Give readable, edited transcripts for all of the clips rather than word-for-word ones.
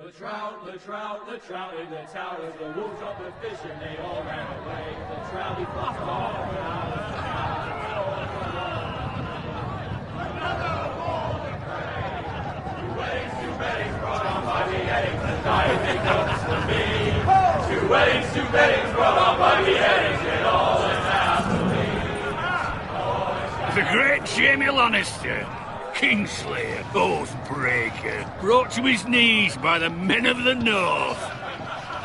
The trout in the towers, the wolves up the fish and they all ran away. The trout he flopped off out of the Two weddings brought on by beheadings, and dying they comes for me. Two weddings brought on by beheadings, and all is happily. The great Jamie Lannister, Kingslayer, Oathbreaker, brought to his knees by the men of the North.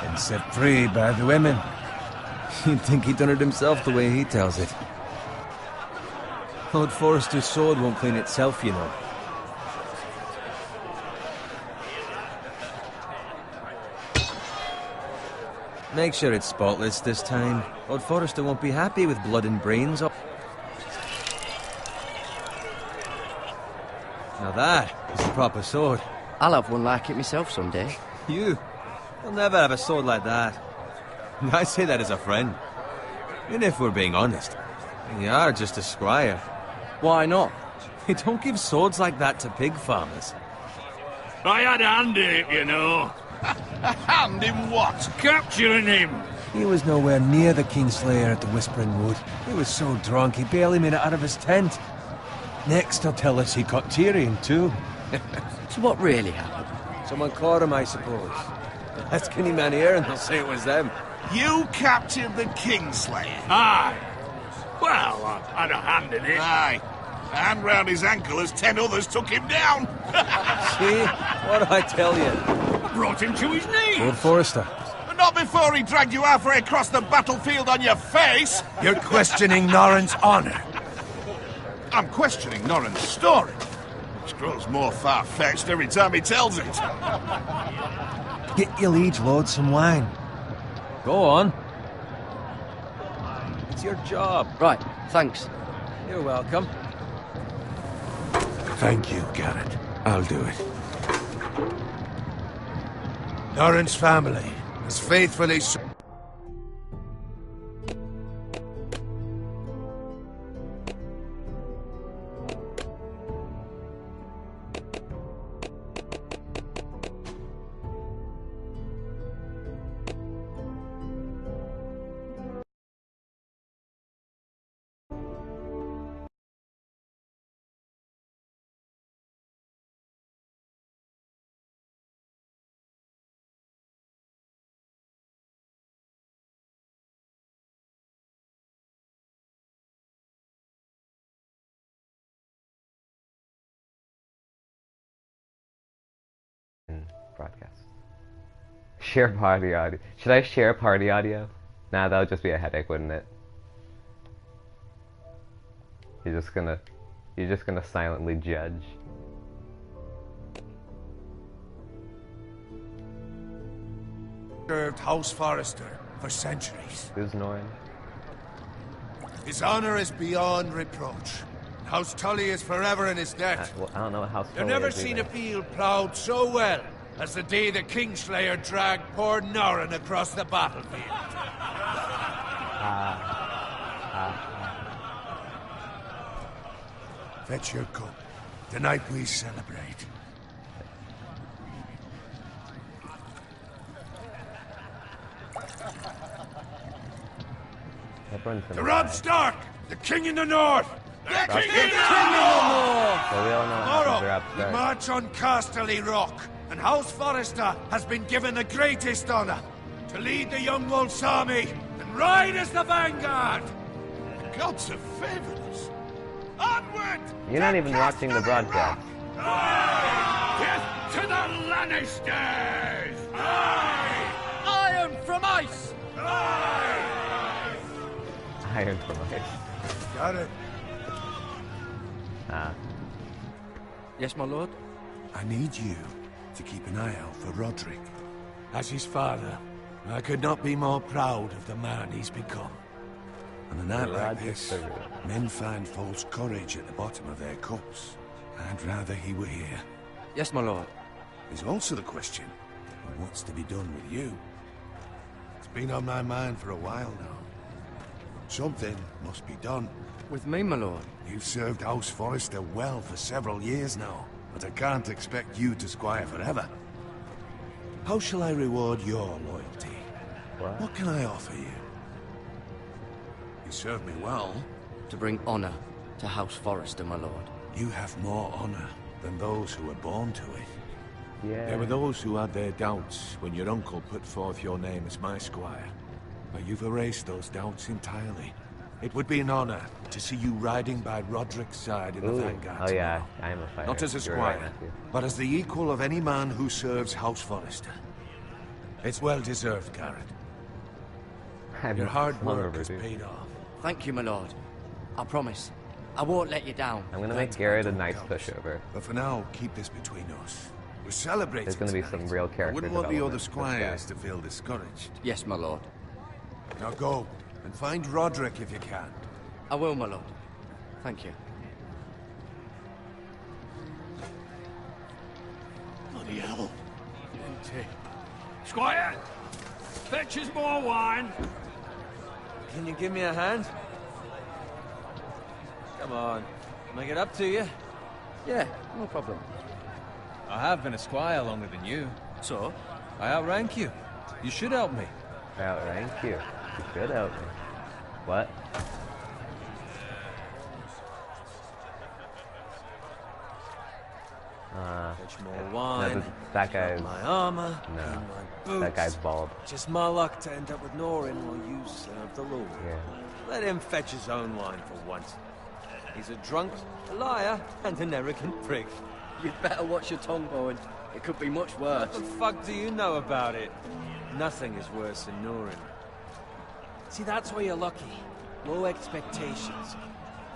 And set free by the women. You'd think he'd done it himself the way he tells it. Lord Forrester's sword won't clean itself, you know. Make sure it's spotless this time. Lord Forrester won't be happy with blood and brains up. Now that is a proper sword. I'll have one like it myself someday. You? You'll never have a sword like that. I say that as a friend. And if we're being honest, you are just a squire. Why not? They don't give swords like that to pig farmers. I had a hand in it, you know. A hand in what? Capturing him. He was nowhere near the Kingslayer at the Whispering Wood. He was so drunk he barely made it out of his tent. Next he'll tell us he caught Tyrion too. So what really happened? Someone caught him, I suppose. Ask any man here and they'll say it was them. You captured the Kingslayer? Aye. Well, I had a hand in it. Aye. A hand round his ankle as 10 others took him down. See? What did I tell you? I brought him to his knees. Lord Forrester. But not before he dragged you halfway across the battlefield on your face. You're questioning Norrin's honor. I'm questioning Norrin's story, which grows more far-fetched every time he tells it. Get your liege lord some wine. Go on. It's your job. Right, thanks. You're welcome. Thank you, Garrett. I'll do it. Norrin's family has faithfully... Broadcast. Share party audio. Should I share party audio? Nah, that would just be a headache, wouldn't it? You're just gonna silently judge. Served House Forrester for centuries. Who's Norrin? His honor is beyond reproach. House Tully is forever in his debt. Well, I don't know what House You've Tully never is seen either. a field ploughed so well as the day the Kingslayer dragged poor Norrin across the battlefield. Fetch your cup. Tonight we celebrate. To Robb Stark, the King in the North! The King in the North! So we all know what Tomorrow, happens we march on Casterly Rock, and House Forrester has been given the greatest honor to lead the Young Wolf's army and ride as the vanguard. The gods have favored us. Onward! You're not even watching the broadcast. Death to the Lannisters! Aye! Iron from ice! Iron from ice. Got it. Yes, my lord? I need you to keep an eye out for Roderick. As his father, I could not be more proud of the man he's become. On a night like this, men find false courage at the bottom of their cups. I'd rather he were here. Yes, my lord. There's also the question of what's to be done with you. It's been on my mind for a while now. Something must be done. With me, my lord? You've served House Forrester well for several years now, but I can't expect you to squire forever. How shall I reward your loyalty? What can I offer you? You serve me well. To bring honor to House Forrester, my lord. You have more honor than those who were born to it. Yeah. There were those who had their doubts when your uncle put forth your name as my squire. But you've erased those doubts entirely. It would be an honor to see you riding by Roderick's side in the vanguard. Oh yeah, tomorrow. I am a fighter. Not as a You're right, squire, Matthew. but as the equal of any man who serves House Forrester. It's well deserved, Garrett. Your hard work has paid off. Thank you, my lord. I promise. I won't let you down. I'm gonna make Garrett a nice pushover. But for now, keep this between us. We're celebrating. There's gonna be some real character I wouldn't want the other development with this squires to feel discouraged. Yes, my lord. Now go, and find Roderick if you can. I will, my lord. Thank you. Bloody hell. Squire, fetch us more wine. Can you give me a hand? Come on. Make it up to you. Yeah, no problem. I have been a squire longer than you. So? I outrank you. You should help me. I outrank you. You should help me. What? Fetch more wine. No, that guy's... My armor. No. My boots. That guy's bald. Just my luck to end up with Norin while you serve the Lord. Yeah. Let him fetch his own wine for once. He's a drunk, a liar, and an arrogant prick. You'd better watch your tongue, Bowen. It could be much worse. What the fuck do you know about it? Nothing is worse than Norin. See, that's why you're lucky. Low expectations.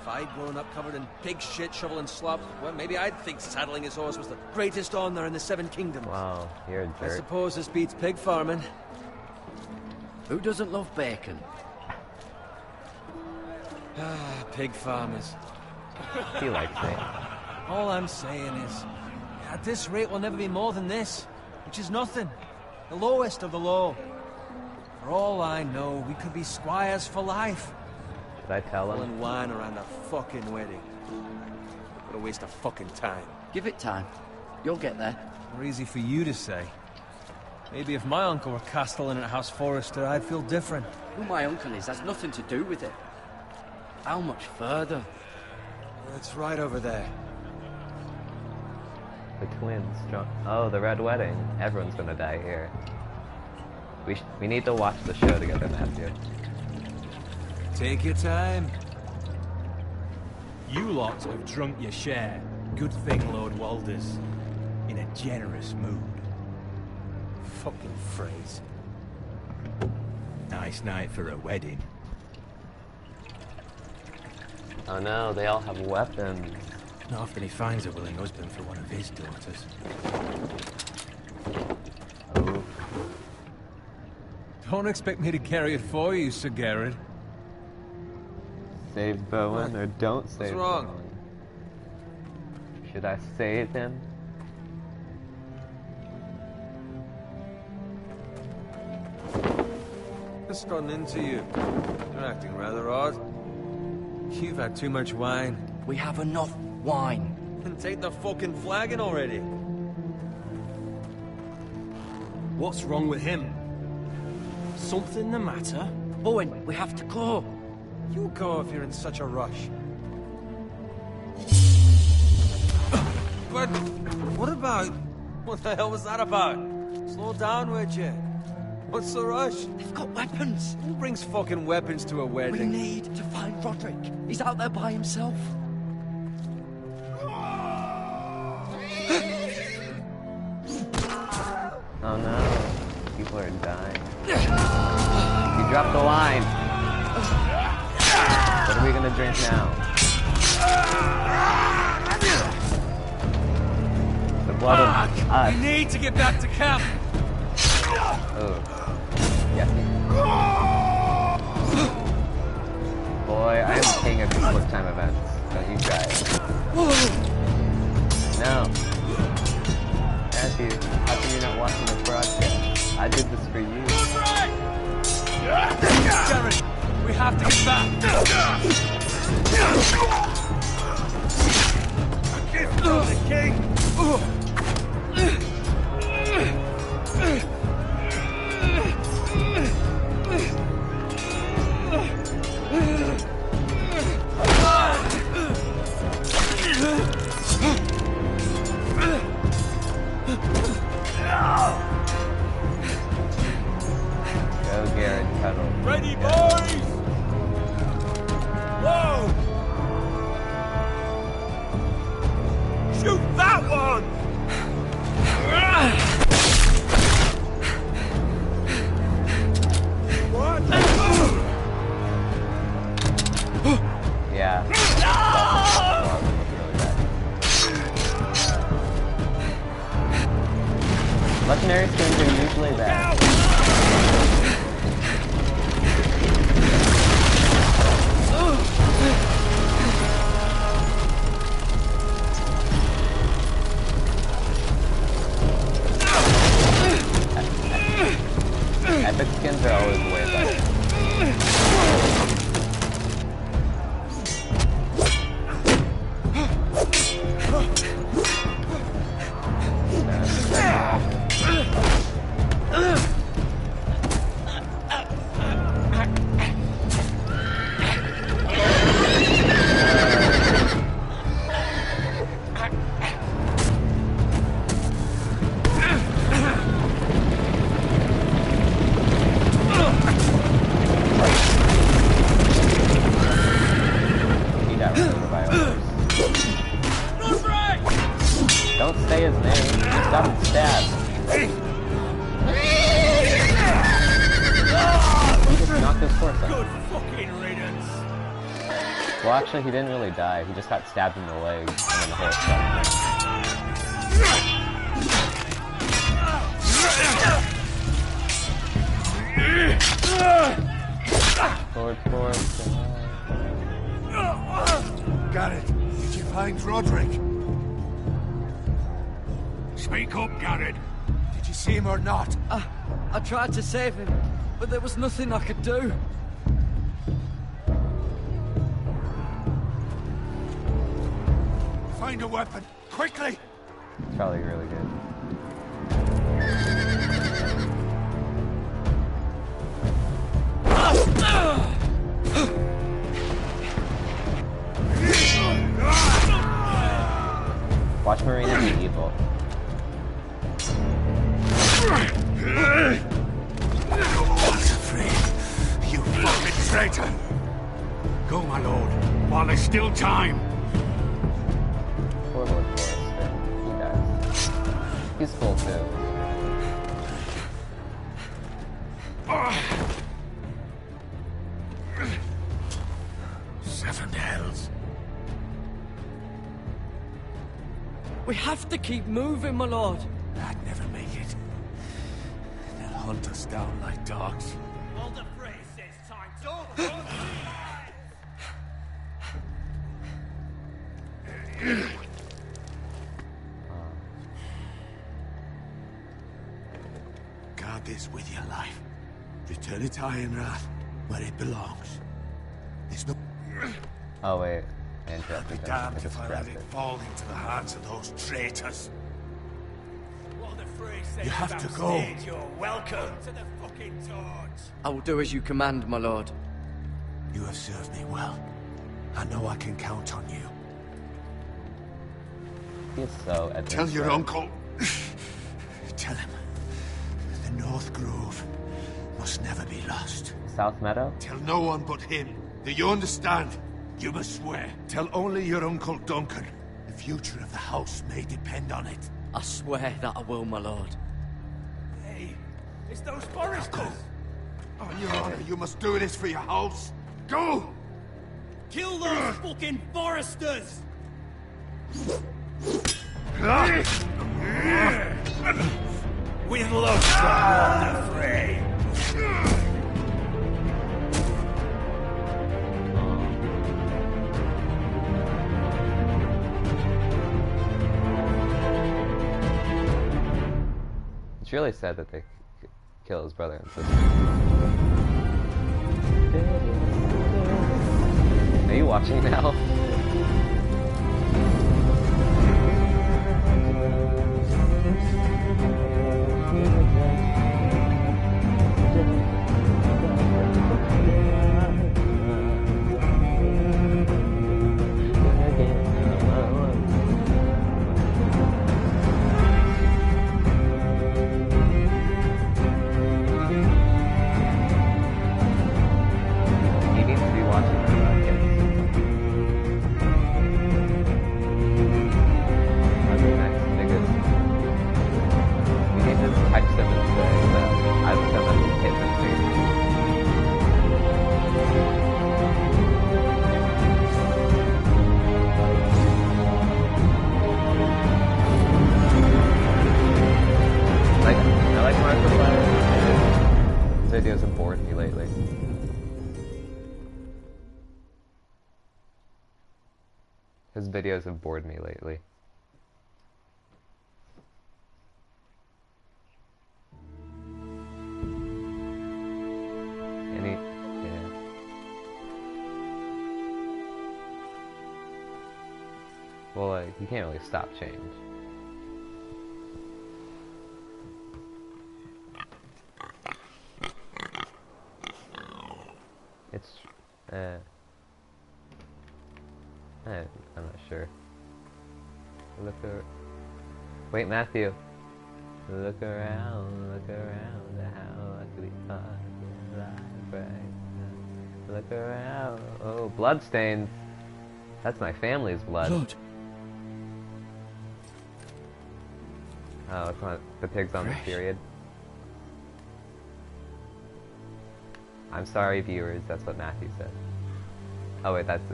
If I'd grown up covered in pig shit, shoveling slop, well, maybe I'd think saddling his horse was the greatest honor in the Seven Kingdoms. Wow, you're a I jerk. suppose this beats pig farming. Who doesn't love bacon? Ah, pig farmers. He likes me. All I'm saying is, at this rate we'll never be more than this, which is nothing. The lowest of the low. For all I know, we could be squires for life. Did I tell him? Pulling wine around a fucking wedding. What a waste of fucking time. Give it time. You'll get there. More easy for you to say. Maybe if my uncle were castellan at House Forrester, I'd feel different. Who my uncle is has nothing to do with it. How much further? It's right over there. The twins. Oh, the Red Wedding. Everyone's gonna die here. We need to watch the show together, Matthew. Take your time. You lot have drunk your share. Good thing Lord Walder's in a generous mood. Fucking phrase. Nice night for a wedding. Oh no, they all have weapons. Not often he finds a willing husband for one of his daughters. Oh. Don't expect me to carry it for you, Sir Garrett. Save Bowen or don't save wrong? Bowen? Should I save him? Just run into you. You're acting rather odd. You've had too much wine. We have enough wine. Then take the fucking flagon already. What's wrong with him? Something the matter? Bowen, we have to go. You go if you're in such a rush. But what about... What the hell was that about? Slow down, would you? What's the rush? They've got weapons. Who brings fucking weapons to a We wedding? need to find Roderick. He's out there by himself. Oh no, people are dying. You dropped the wine. What are we gonna drink now? The blood of us. We need to get back to camp. Oh. Yes. Boy, I am king of these quick time events. Don't you try it. No. Matthew, how come you're not watching this broadcast? I did this for you. Garrett, we have to get back. A gift from the king. Shoot that one! What? Yeah. Legendary skins are usually bad. Epic skins are always way better. Don't say his name. Just got him stabbed. He just knocked his horse out. Good fucking riddance. Well, actually, he didn't really die. He just got stabbed in the leg, and then the horse got him. Forward. Garrett, did you find Roderick? Speak up, Garrett. Did you see him or not? I tried to save him, but there was nothing I could do. Find a weapon, quickly! It's probably really good. Watch Marina be evil. Free, you fucking traitor! Go, my lord, while there's still time. Poor Lord Forrester. He dies. He's full too. Seven hells. We have to keep moving, my lord. I'd never make it. They'll hunt us down like dogs. All the phrase says time. Don't Guard this with your life. Return it to Ironrath, where it belongs. There's no... Oh wait, I I'll interrupted be him. damned I just if I let grabbed it it. fall into the hands of those traitors. What the phrase says You have to go. backstage, you're welcome to the fucking torch. I will do as you command, my lord. You have served me well. I know I can count on you. He's so Tell your uncle. Tell him. The North Grove must never be lost. South Meadow? Tell no one but him. Do you understand? You must swear. Tell only your Uncle Duncan. The future of the house may depend on it. I swear that I will, my lord. Hey, it's those foresters. On your honor, you must do this for your house. Go! Kill those fucking foresters. With love, the fray. It's really sad that they kill his brother and sister. Are you watching now? His videos have bored me lately. Yeah. Well, like, you can't really stop change. It's, I'm not sure. Wait, Matthew. Look around, how I could be right. Look around. Oh, bloodstains. That's my family's blood. Blood. Oh, it's not the pig's on the period. I'm sorry, viewers. That's what Matthew said. Oh wait, that's.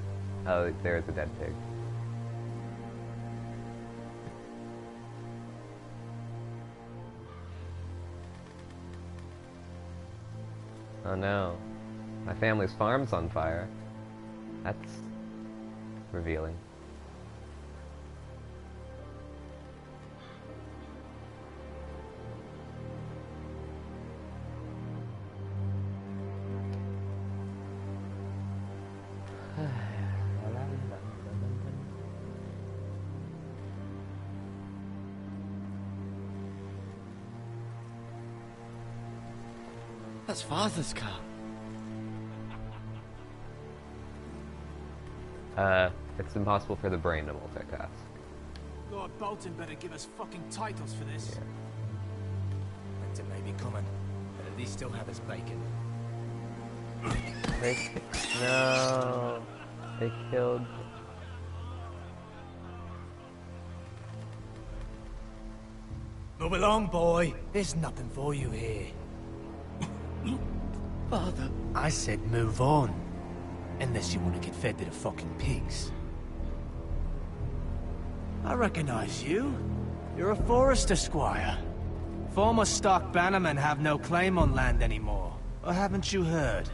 Oh, there's a dead pig. Oh no. My family's farm's on fire. That's revealing. That's Father's car. It's impossible for the brain to multitask. Lord Bolton better give us fucking titles for this. Yeah. Winter may be coming, but at least he'll have his bacon. No. They killed. Move along, boy. There's nothing for you here. Father. I said move on. Unless you want to get fed to the fucking pigs. I recognize you. You're a Forester squire. Former Stark bannermen have no claim on land anymore. Or haven't you heard?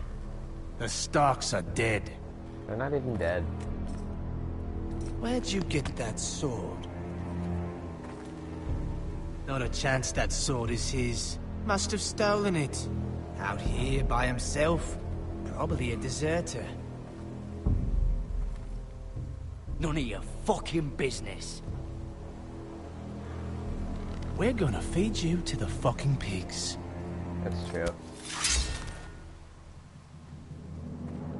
The Starks are dead. They're not even dead. Where'd you get that sword? Not a chance that sword is his. Must have stolen it. Out here by himself. Probably a deserter. None of your fucking business. We're gonna feed you to the fucking pigs. That's true.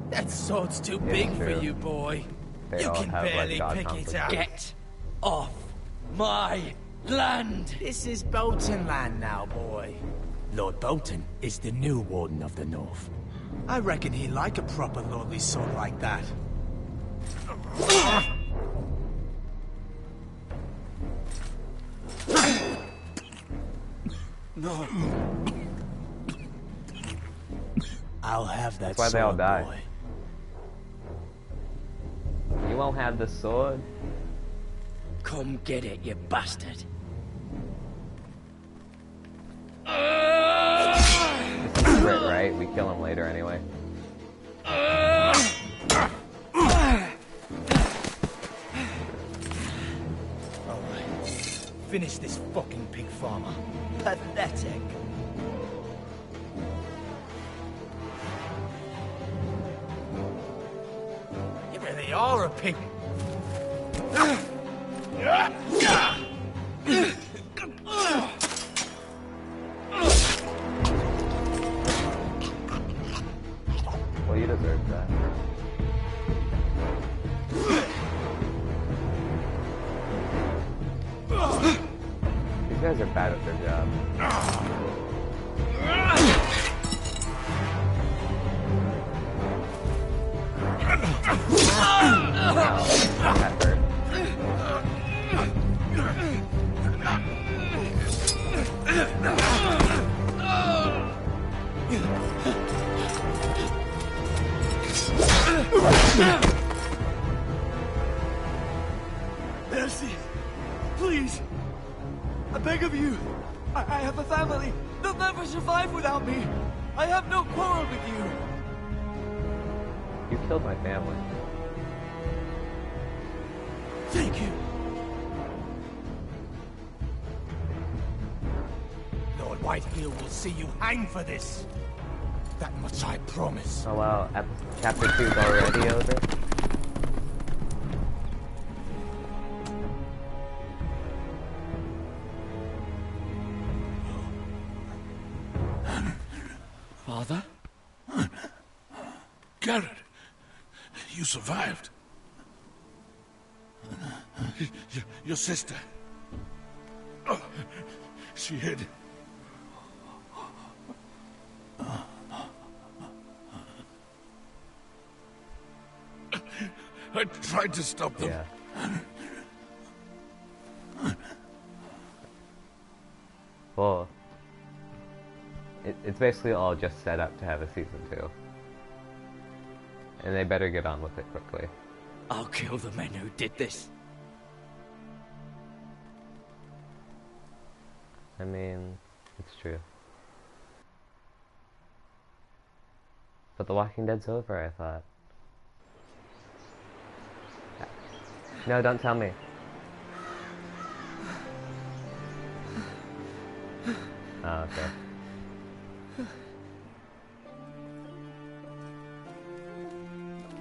That sword's too Yeah, big true. for you, boy. They You all can have, like, barely god pick it complexes. out. Get off my land! This is Bolton land now, boy. Lord Bolton is the new Warden of the North. I reckon he'd like a proper lordly sword like that. No. I'll have that That's why they all sword, die. boy. You won't have the sword? Come get it, you bastard. This is Brit, right? We kill him later anyway. Alright. Finish this fucking pig farmer. Pathetic. You really are a pig. Well, you deserve that. These guys are bad at their job. That hurt. Mercy! Please! I beg of you! I have a family! They'll never survive without me! I have no quarrel with you! You killed my family. Thank you. Lord Whitehill will see you hang for this. That much I promise. Oh wow, chapter 2's already over? Father? Garrett, you survived. Your sister. Oh, she hid. I tried to stop them. Yeah. Well, it's basically all just set up to have a season 2. And they better get on with it quickly. I'll kill the men who did this. I mean, it's true. But The Walking Dead's over, I thought. No, don't tell me. Oh, okay.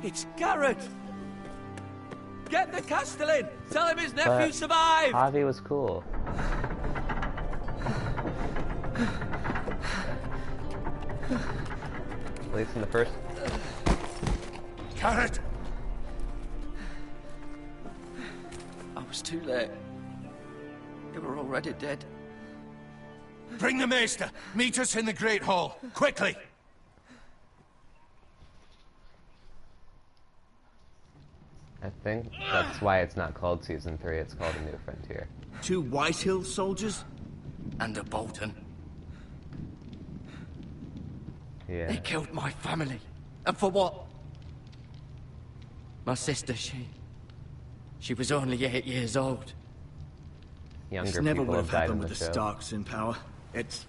It's Garrett! Get the Castellan! Tell him his nephew survived! Javi was cool. At least in the first. Garrett! I was too late. They were already dead. Bring the Maester. Meet us in the Great Hall. Quickly! I think that's why it's not called Season 3, it's called A New Frontier. 2 Whitehill soldiers? And a Bolton. Yeah. They killed my family. And for what? My sister, she was only 8 years old. Younger This never people would have have died in happened the with the show. Starks in power. It's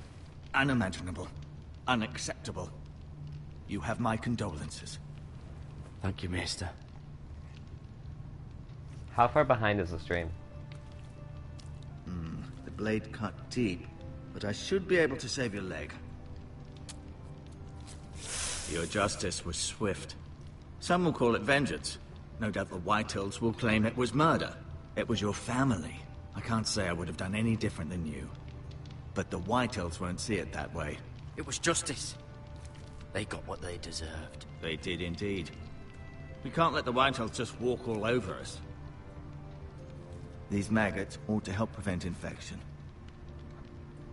unimaginable. Unacceptable. You have my condolences. Thank you, Maester. How far behind is the stream? The blade cut deep, but I should be able to save your leg. Your justice was swift. Some will call it vengeance. No doubt the Whitehills will claim it was murder. It was your family. I can't say I would have done any different than you. But the Whitehills won't see it that way. It was justice. They got what they deserved. They did indeed. We can't let the Whitehills just walk all over us. These maggots ought to help prevent infection.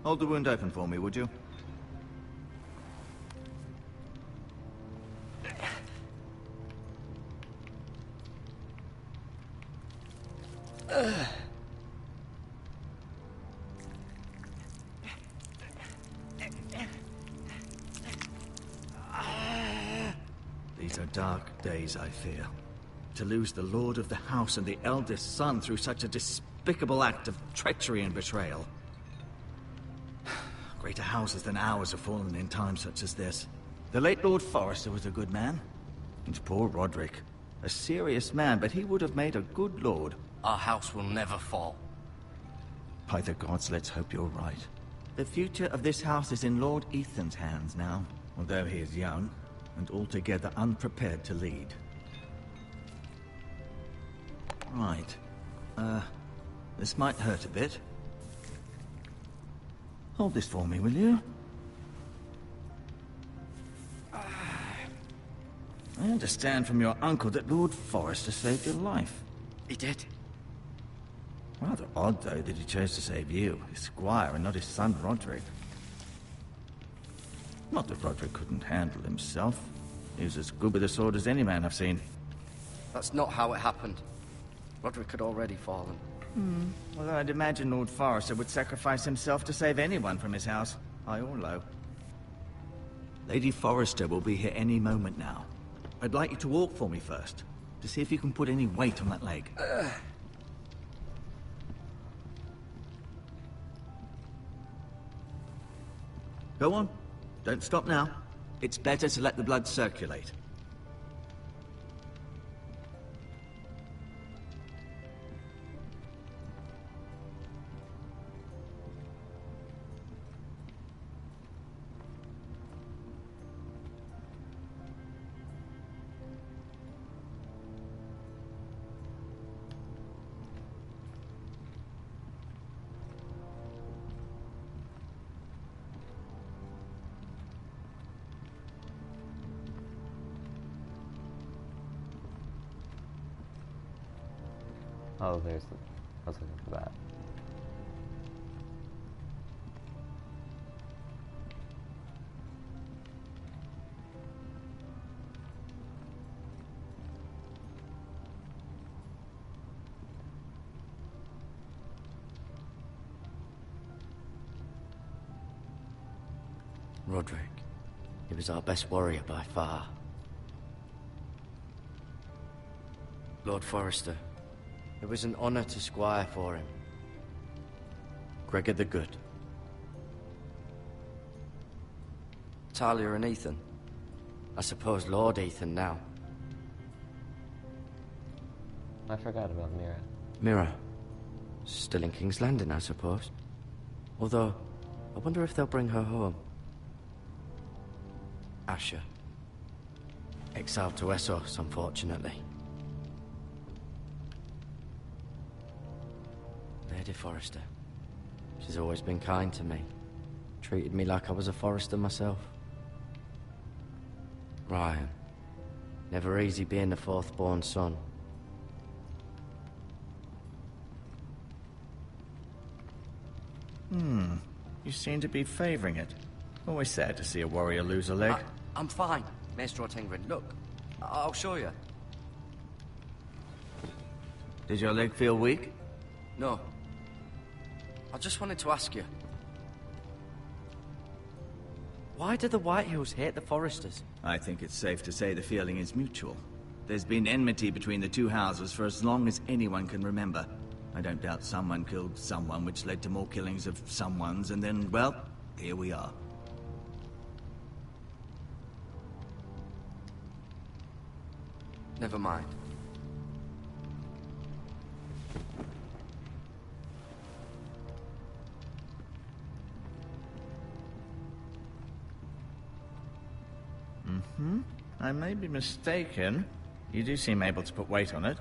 Hold the wound open for me, would you? These are dark days, I fear. To lose the lord of the house and the eldest son through such a despicable act of treachery and betrayal. Greater houses than ours have fallen in times such as this. The late Lord Forrester was a good man. And poor Roderick. A serious man, but he would have made a good lord. Our house will never fall. By the gods, let's hope you're right. The future of this house is in Lord Ethan's hands now, although he is young and altogether unprepared to lead. Right. This might hurt a bit. Hold this for me, will you? I understand from your uncle that Lord Forrester saved your life. He did. Rather odd, though, that he chose to save you, his squire, and not his son Roderick. Not that Roderick couldn't handle himself. He was as good with a sword as any man I've seen. That's not how it happened. Roderick had already fallen. Well, I'd imagine Lord Forrester would sacrifice himself to save anyone from his house, high or low. Lady Forrester will be here any moment now. I'd like you to walk for me first, to see if you can put any weight on that leg. Go on. Don't stop now. It's better to let the blood circulate. Oh, there's I was looking for that. Roderick. He was our best warrior by far. Lord Forrester, it was an honor to squire for him. Gregor the Good. Talia and Ethan. I suppose Lord Ethan now. I forgot about Mira. Mira. Still in King's Landing, I suppose. Although, I wonder if they'll bring her home. Asher. Exiled to Essos, unfortunately. Lady Forrester. She's always been kind to me. Treated me like I was a Forrester myself. Ryan. Never easy being the fourth-born son. You seem to be favoring it. Always sad to see a warrior lose a leg. I'm fine, Maester Ortengren. Look, I'll show you. Did your leg feel weak? No. I just wanted to ask you. Why do the Whitehills hate the Forresters? I think it's safe to say the feeling is mutual. There's been enmity between the two houses for as long as anyone can remember. I don't doubt someone killed someone, which led to more killings of someones, and then, well, here we are. Never mind. I may be mistaken. You do seem able to put weight on it.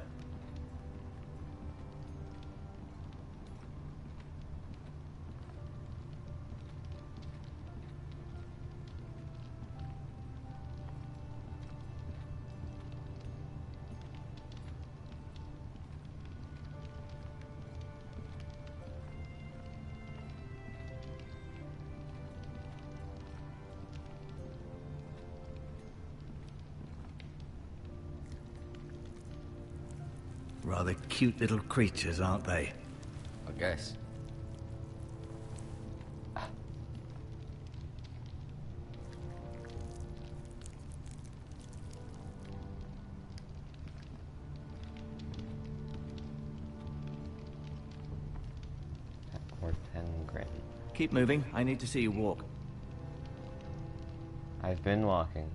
Rather cute little creatures, aren't they? I guess. Or 10 grand. Keep moving. I need to see you walk. I've been walking.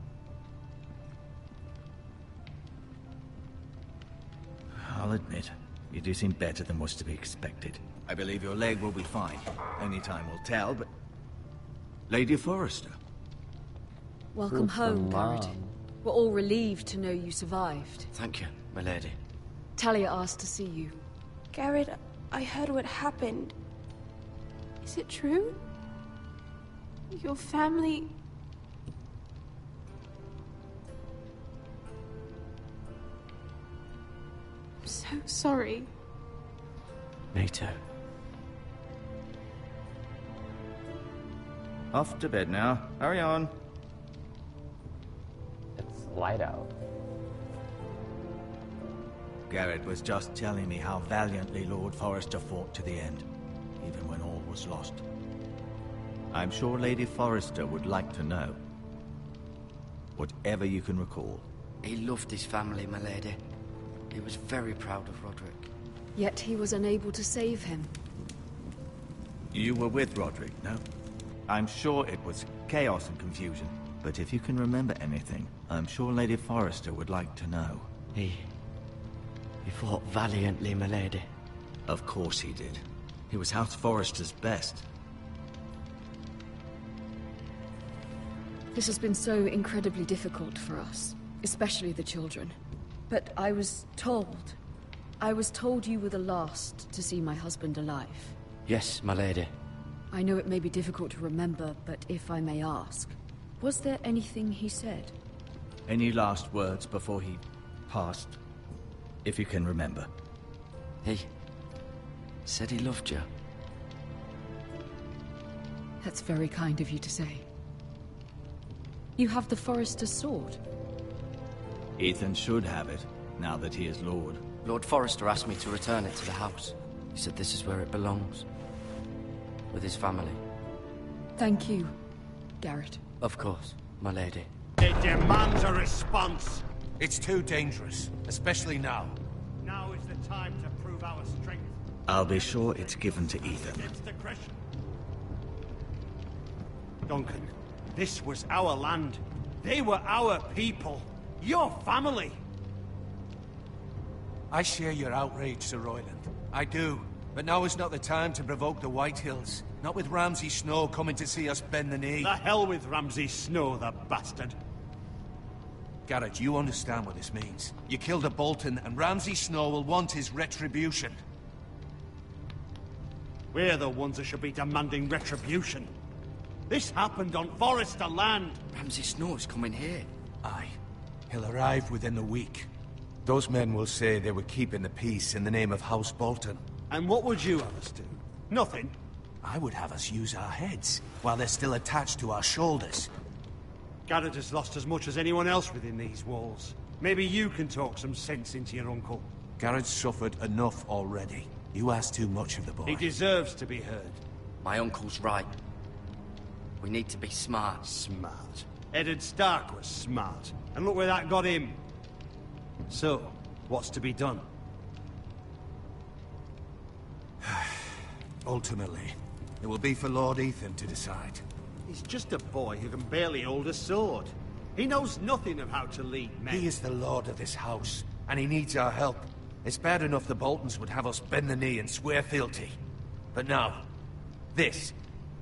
I'll admit, you do seem better than was to be expected. I believe your leg will be fine. Only time will tell, but... Lady Forrester. Welcome home, Garrett. Mom. We're all relieved to know you survived. Thank you, my lady. Talia asked to see you. Garrett, I heard what happened. Is it true? Your family... I'm so sorry. Me too. Off to bed now. Hurry on. It's light out. Garrett was just telling me how valiantly Lord Forrester fought to the end, even when all was lost. I'm sure Lady Forrester would like to know. Whatever you can recall. He loved his family, my lady. He was very proud of Roderick. Yet he was unable to save him. You were with Roderick, no? I'm sure it was chaos and confusion. But if you can remember anything, I'm sure Lady Forrester would like to know. He fought valiantly, my lady. Of course he did. He was House Forrester's best. This has been so incredibly difficult for us, especially the children. But I was told you were the last to see my husband alive. Yes, my lady. I know it may be difficult to remember, but if I may ask, was there anything he said? Any last words before he passed? If you can remember. He said he loved you. That's very kind of you to say. You have the Forester's sword. Ethan should have it, now that he is Lord. Lord Forrester asked me to return it to the house. He said this is where it belongs. With his family. Thank you, Garrett. Of course, my lady. It demands a response. It's too dangerous, especially now. Now is the time to prove our strength. I'll be sure it's given to Ethan. Against aggression. Duncan, this was our land. They were our people. Your family. I share your outrage, Sir Royland. I do. But now is not the time to provoke the Whitehills. Not with Ramsay Snow coming to see us bend the knee. The hell with Ramsay Snow, the bastard. Garrett, you understand what this means. You killed a Bolton, and Ramsay Snow will want his retribution. We're the ones that should be demanding retribution. This happened on Forester land. Ramsay Snow is coming here. Aye. He'll arrive within the week. Those men will say they were keeping the peace in the name of House Bolton. And what would you have us do? Nothing. I would have us use our heads, while they're still attached to our shoulders. Garrett has lost as much as anyone else within these walls. Maybe you can talk some sense into your uncle. Garrett's suffered enough already. You ask too much of the boy. He deserves to be heard. My uncle's right. We need to be smart. Smart. Eddard Stark was smart. And look where that got him. So, what's to be done? Ultimately, it will be for Lord Ethan to decide. He's just a boy who can barely hold a sword. He knows nothing of how to lead men. He is the lord of this house, and he needs our help. It's bad enough the Boltons would have us bend the knee and swear fealty. But now, this.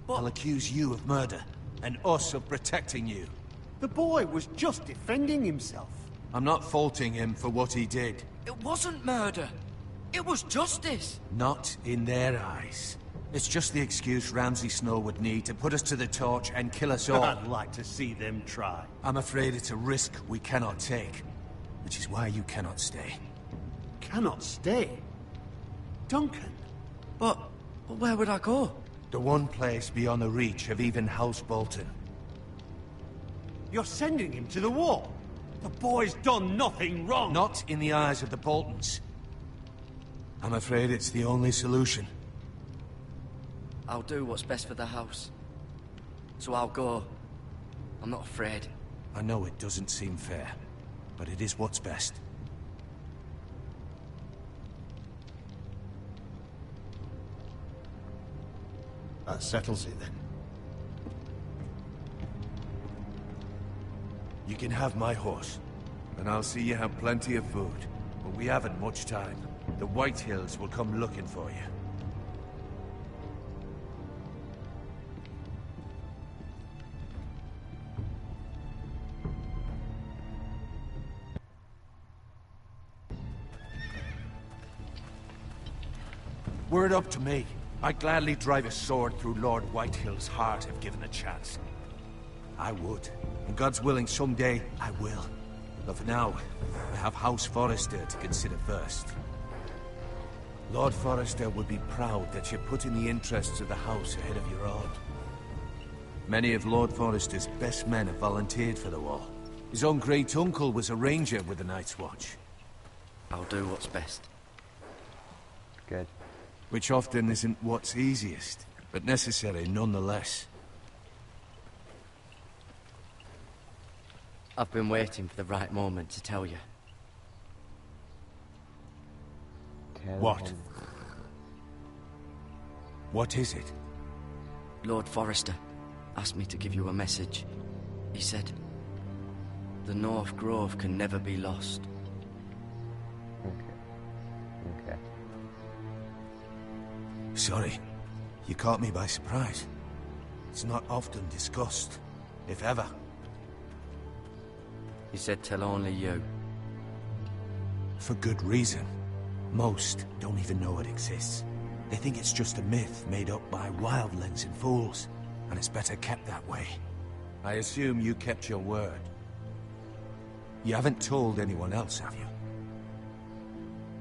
I'll accuse you of murder, and us of protecting you. The boy was just defending himself. I'm not faulting him for what he did. It wasn't murder. It was justice. Not in their eyes. It's just the excuse Ramsay Snow would need to put us to the torch and kill us all. I'd like to see them try. I'm afraid it's a risk we cannot take. Which is why you cannot stay. Cannot stay? Duncan? But where would I go? The one place beyond the reach of even House Bolton. You're sending him to the wall? The boy's done nothing wrong! Not in the eyes of the Boltons. I'm afraid it's the only solution. I'll do what's best for the house. So I'll go. I'm not afraid. I know it doesn't seem fair, but it is what's best. That settles it then. You can have my horse, and I'll see you have plenty of food. But we haven't much time. The Whitehills will come looking for you. Were it up to me, I'd gladly drive a sword through Lord Whitehill's heart if given a chance. I would. And God's willing, someday I will. But for now, I have House Forrester to consider first. Lord Forrester would be proud that you're putting the interests of the house ahead of your own. Many of Lord Forrester's best men have volunteered for the war. His own great-uncle was a ranger with the Night's Watch. I'll do what's best. Good. Which often isn't what's easiest, but necessary nonetheless. I've been waiting for the right moment to tell you. What? What is it? Lord Forrester asked me to give you a message. He said, the North Grove can never be lost. Okay. Sorry. You caught me by surprise. It's not often discussed, if ever. He said tell only you. For good reason. Most don't even know it exists. They think it's just a myth made up by wildlings and fools, and it's better kept that way. I assume you kept your word. You haven't told anyone else, have you?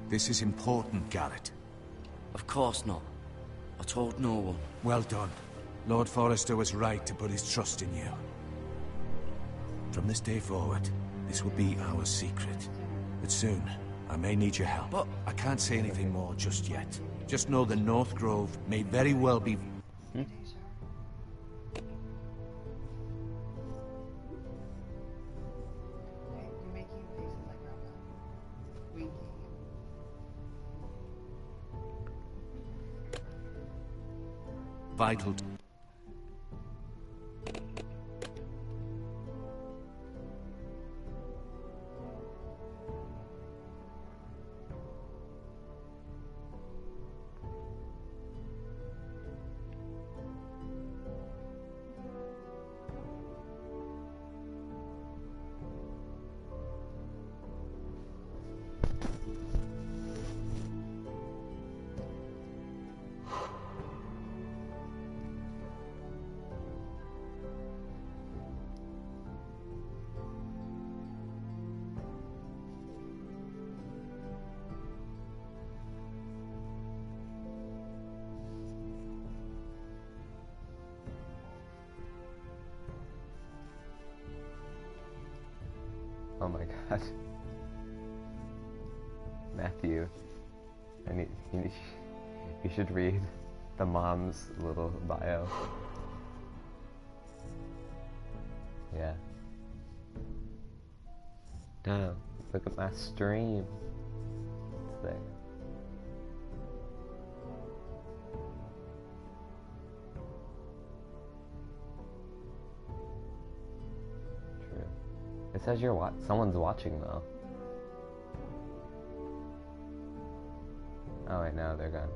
This is important, Garrett. Of course not. I told no one. Well done. Lord Forrester was right to put his trust in you. From this day forward, this will be our secret. But soon, I may need your help. But I can't say anything more just yet. Just know the North Grove may very well be... vital. Oh my god. Matthew. You should read the mom's little bio. Yeah. Damn, look at my stream. It's there. It says someone's watching though. Oh wait, no, they're gone.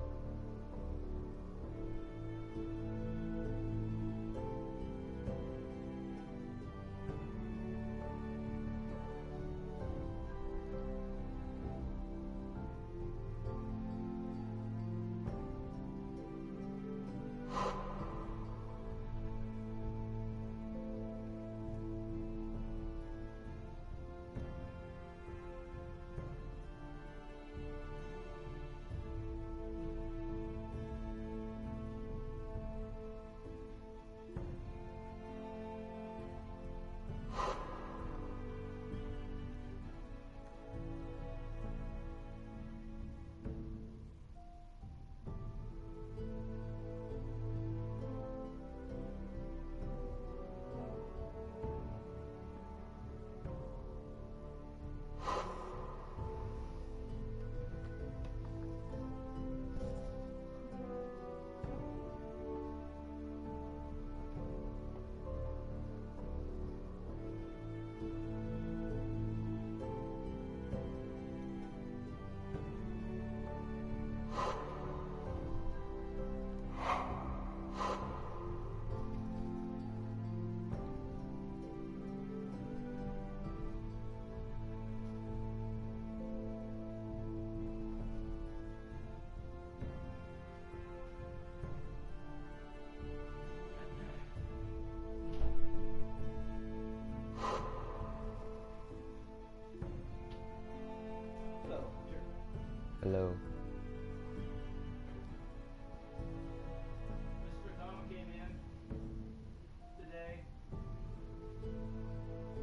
Hello. Mr. Tom came in today.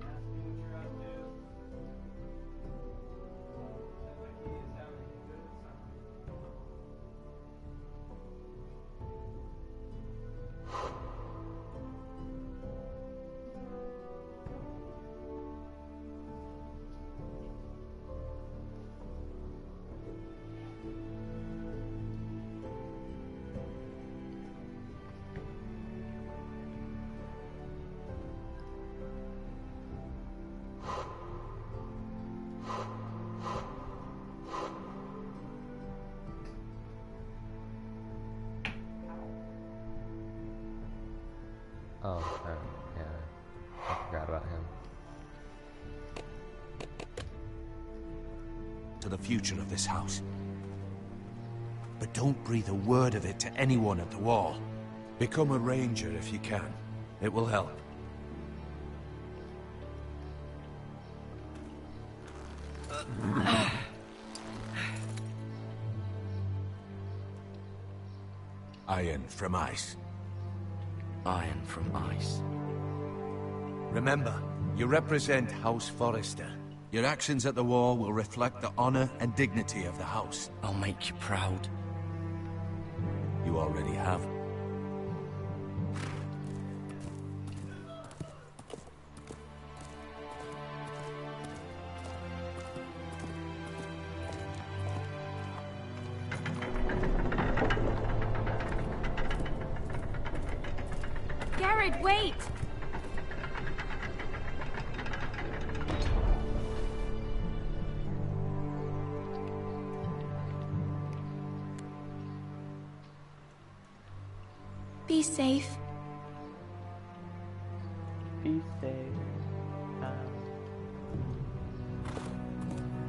Asked me what you're up to. Said like he is having a good summer. Oh, yeah. I forgot about him. To the future of this house. But don't breathe a word of it to anyone at the wall. Become a ranger if you can. It will help. Iron from ice. Iron from ice. Remember, you represent House Forrester. Your actions at the war will reflect the honor and dignity of the house. I'll make you proud. You already have. Garrett, wait! Be safe. Be safe.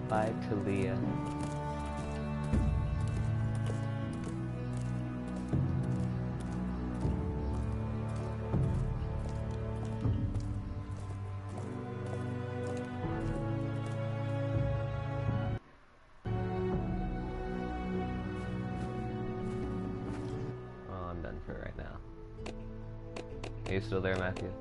Bye, Talia. Well, I'm done for right now. Are you still there, Matthew?